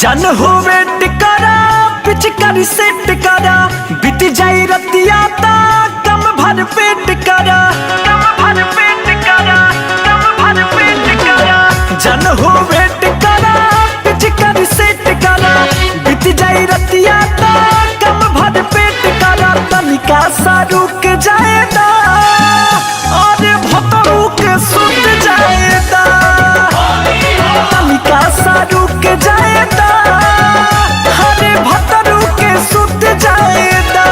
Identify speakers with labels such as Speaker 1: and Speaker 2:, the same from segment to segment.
Speaker 1: जन हो वेट करा पिचकारी सेट करा बीत जाई रतिया ता कम भर पेट करा कम भर पेट करा कम भर पेट करा जन हो वेट करा पिचकारी सेट करा बीत जाई रतिया ता कम भर पेट करा तनिका सा रुक जाएदा और भतरू के सुत जाएदा तनिका सा रुक जाएदा हरे भतरू के सुत जाएदा।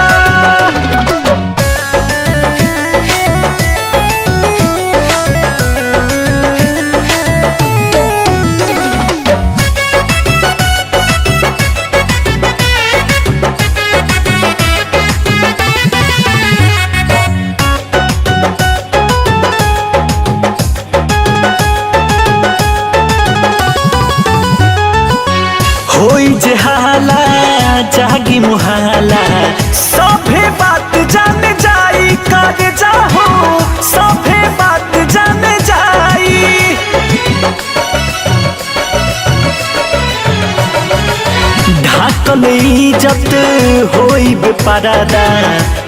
Speaker 1: होई जे हाला जागी मुहाला सभे बात जान जाई कर जाहो सभे बात जान जाई ढाकल इज्जत होई बेपरादा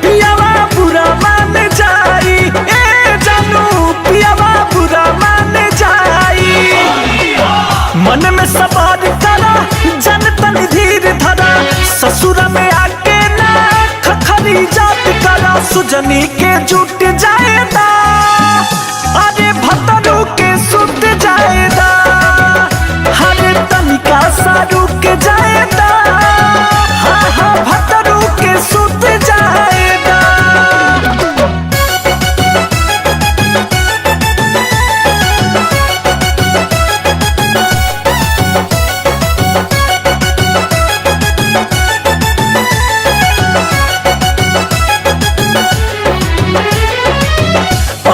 Speaker 1: पियावा बुरा मान जाई ए जानू पियावा बुरा मान जाई मन में सवार करा जन तन धीर धरा ससुर में आके ना खखरी जात करा सुजनी के जुट जाएदा अरे भतरू के सुत जाएदा हरे तनिका सा रुक जाएदा हाँ हाँ भतरू के सुत जाएदा।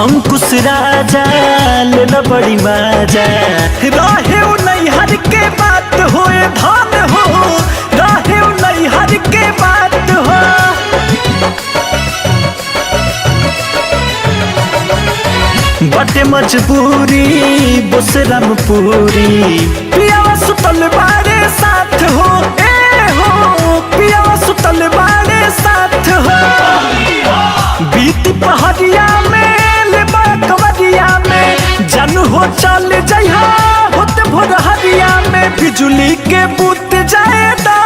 Speaker 1: अंकुश राजा लेना बड़ी मजा रहे नैहर के बात होए धान हो रहे नैहर के बात हो बटे मजबूरी बोसरम पूरी पियावा सुतल बारे साथ हो ए हो पियावा सुतल बारे साथ हो बीत पहाड़िया में कवरिया में जन हो चल जइहा होत भोर हरिया में बिजुली के बूत जाएदा